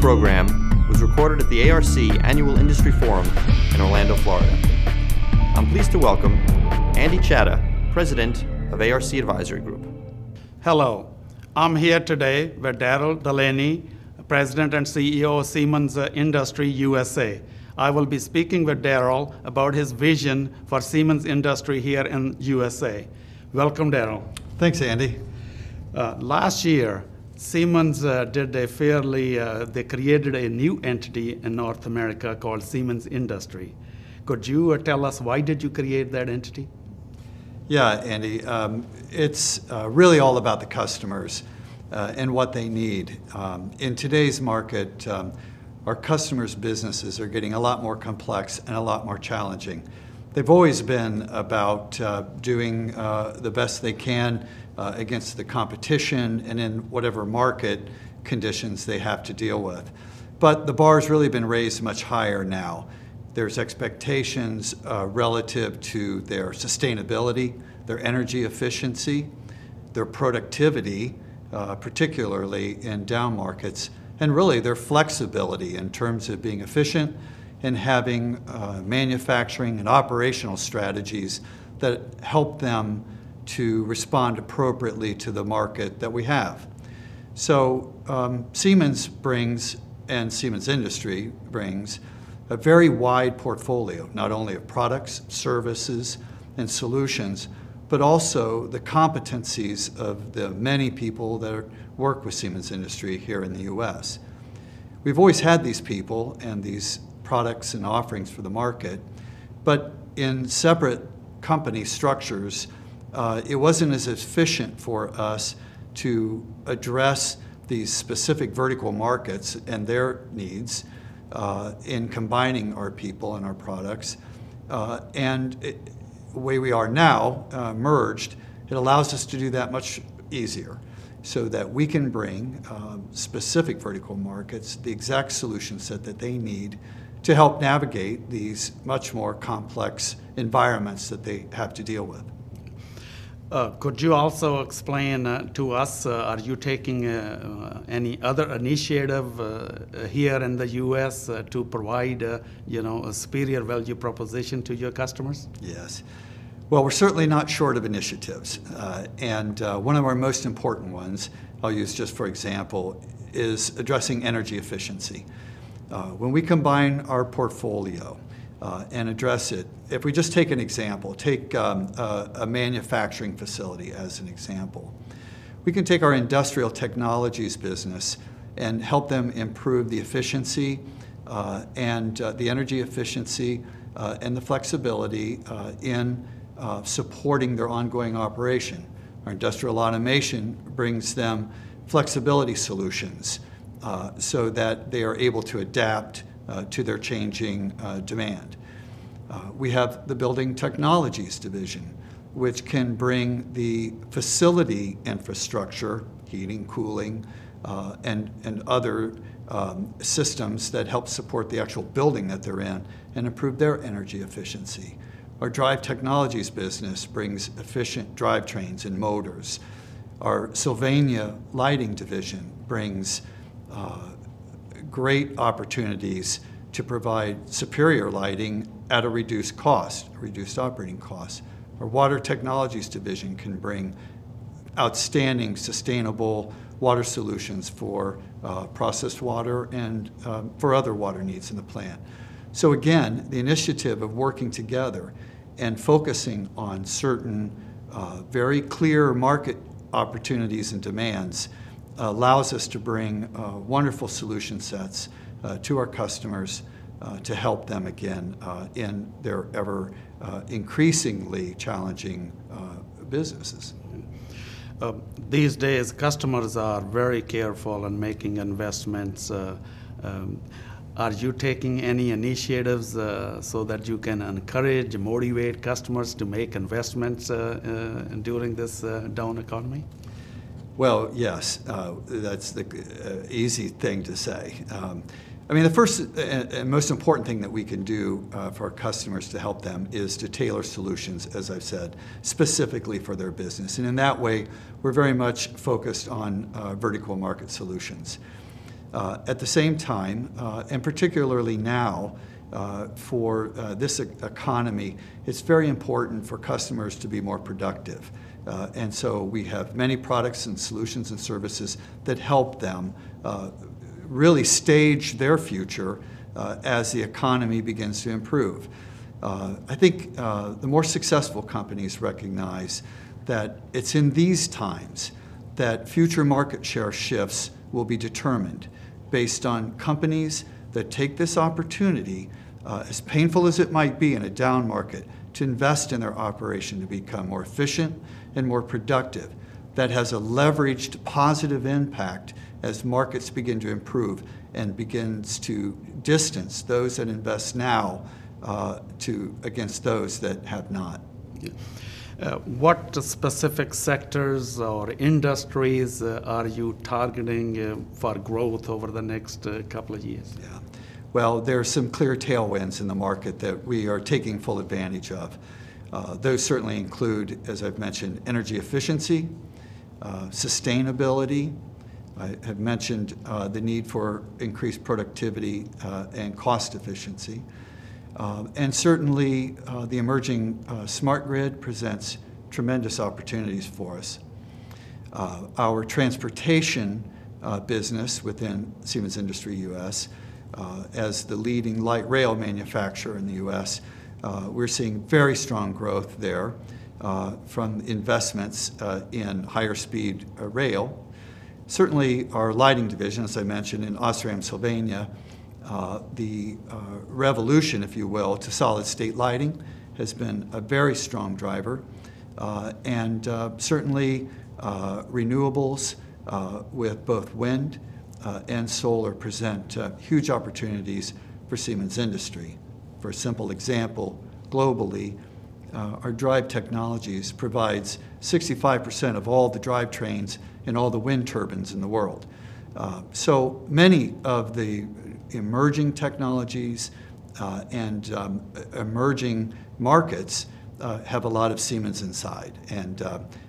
program was recorded at the ARC Annual Industry Forum in Orlando, Florida. I'm pleased to welcome Andy Chatha, President of ARC Advisory Group. Hello, I'm here today with Daryl Dulaney, President and CEO of Siemens Industry USA. I will be speaking with Daryl about his vision for Siemens Industry here in USA. Welcome, Daryl. Thanks, Andy. Last year, Siemens they created a new entity in North America called Siemens Industry. Could you tell us why did you create that entity? Yeah, Andy, it's really all about the customers and what they need. In today's market, our customers' businesses are getting a lot more complex and a lot more challenging. They've always been about doing the best they can against the competition and in whatever market conditions they have to deal with. But the bar's really been raised much higher now. There's expectations relative to their sustainability, their energy efficiency, their productivity, particularly in down markets, and really their flexibility in terms of being efficient and having manufacturing and operational strategies that help them to respond appropriately to the market that we have. So Siemens brings, and Siemens Industry brings, a very wide portfolio, not only of products, services, and solutions, but also the competencies of the many people that work with Siemens Industry here in the US. We've always had these people and these products and offerings for the market, but in separate company structures, it wasn't as efficient for us to address these specific vertical markets and their needs in combining our people and our products. The way we are now, merged, it allows us to do that much easier so that we can bring specific vertical markets the exact solution set that they need to help navigate these much more complex environments that they have to deal with. Could you also explain to us, are you taking any other initiative here in the U.S. To provide a superior value proposition to your customers? Yes. Well, we're certainly not short of initiatives. And one of our most important ones, I'll use just for example, is addressing energy efficiency. When we combine our portfolio and address it, if we just take an example, take a manufacturing facility as an example. We can take our industrial technologies business and help them improve the efficiency and the energy efficiency and the flexibility in supporting their ongoing operation. Our industrial automation brings them flexibility solutions so that they are able to adapt to their changing demand. We have the Building Technologies division, which can bring the facility infrastructure, heating, cooling, and other systems that help support the actual building that they're in and improve their energy efficiency. Our Drive Technologies business brings efficient drivetrains and motors. Our Sylvania Lighting division brings great opportunities to provide superior lighting at a reduced cost, reduced operating costs. Our Water Technologies division can bring outstanding sustainable water solutions for processed water and for other water needs in the plant. So again, the initiative of working together and focusing on certain very clear market opportunities and demands allows us to bring wonderful solution sets to our customers to help them again in their ever increasingly challenging businesses. These days, customers are very careful in making investments. Are you taking any initiatives so that you can encourage, motivate customers to make investments during this down economy? Well, yes, that's the easy thing to say. I mean, the first and most important thing that we can do for our customers to help them is to tailor solutions, as I've said, specifically for their business. And in that way, we're very much focused on vertical market solutions. At the same time, and particularly now, for this economy, it's very important for customers to be more productive. And so we have many products and solutions and services that help them really stage their future as the economy begins to improve. I think the more successful companies recognize that it's in these times that future market share shifts will be determined based on companies that take this opportunity, as painful as it might be in a down market, to invest in their operation to become more efficient and more productive. That has a leveraged positive impact as markets begin to improve and begins to distance those that invest now against those that have not. Yeah. What specific sectors or industries are you targeting for growth over the next couple of years? Yeah. Well, there are some clear tailwinds in the market that we are taking full advantage of. Those certainly include, as I've mentioned, energy efficiency, sustainability. I have mentioned the need for increased productivity and cost efficiency. And certainly the emerging smart grid presents tremendous opportunities for us. Our transportation business within Siemens Industry US, as the leading light rail manufacturer in the US, we're seeing very strong growth there from investments in higher speed rail. Certainly our lighting division, as I mentioned, in Osram, Sylvania, the revolution, if you will, to solid-state lighting has been a very strong driver. And certainly renewables with both wind and solar present huge opportunities for Siemens Industry. For a simple example, globally, our drive technologies provides 65% of all the drivetrains in all the wind turbines in the world. So many of the emerging technologies and emerging markets have a lot of Siemens inside. And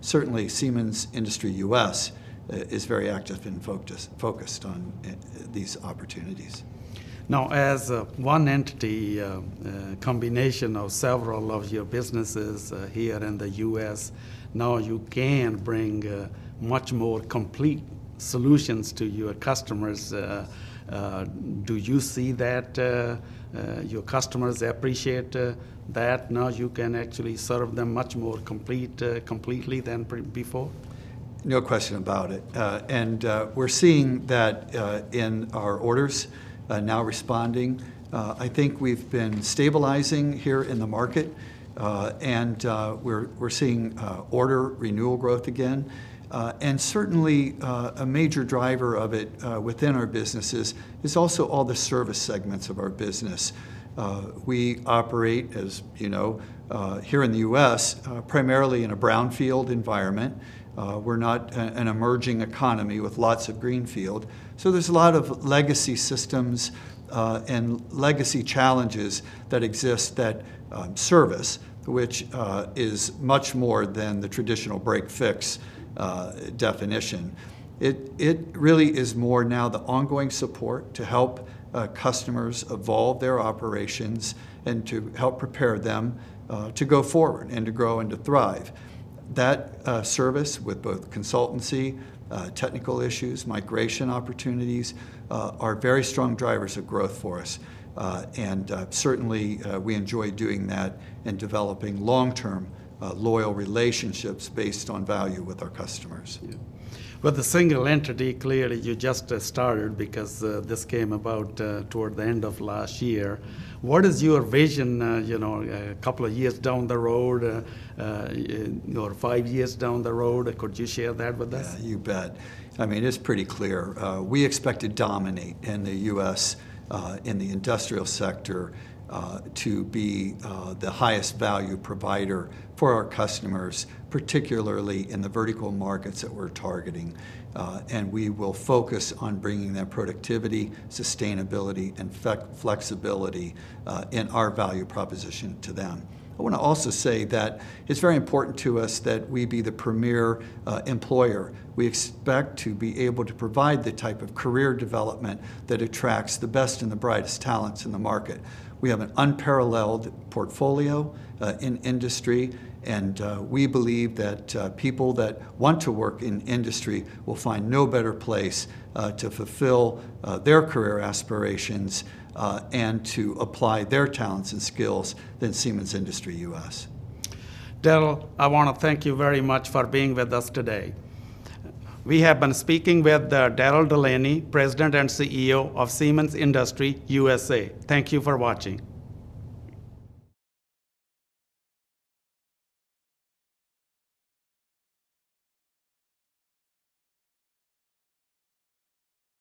certainly Siemens Industry US is very active and focused on these opportunities. Now, as one entity, combination of several of your businesses here in the U.S., now you can bring much more complete solutions to your customers. Do you see that your customers appreciate that now you can actually serve them much more completely than before? No question about it. And we're seeing that in our orders now responding. I think we've been stabilizing here in the market, and we're seeing order renewal growth again. And certainly a major driver of it within our businesses is also all the service segments of our business. We operate, as you know, here in the U.S., primarily in a brownfield environment. We're not an emerging economy with lots of greenfield. So there's a lot of legacy systems and legacy challenges that exist that service, which is much more than the traditional break-fix definition. It really is more now the ongoing support to help customers evolve their operations and to help prepare them to go forward and to grow and to thrive. That service with both consultancy, technical issues, migration opportunities are very strong drivers of growth for us. And certainly we enjoy doing that and developing long-term loyal relationships based on value with our customers. Yeah. Well, the single entity, clearly you just started because this came about toward the end of last year. What is your vision, a couple of years down the road, or 5 years down the road? Could you share that with us? Yeah, you bet. I mean, it's pretty clear. We expect to dominate in the U.S. In the industrial sector to be the highest value provider for our customers, particularly in the vertical markets that we're targeting. And we will focus on bringing them productivity, sustainability, and flexibility in our value proposition to them. I want to also say that it's very important to us that we be the premier employer. We expect to be able to provide the type of career development that attracts the best and the brightest talents in the market. We have an unparalleled portfolio in industry, and we believe that people that want to work in industry will find no better place to fulfill their career aspirations and to apply their talents and skills than Siemens Industry US. Daryl, I want to thank you very much for being with us today. We have been speaking with Daryl Dulaney, President and CEO of Siemens Industry USA. Thank you for watching.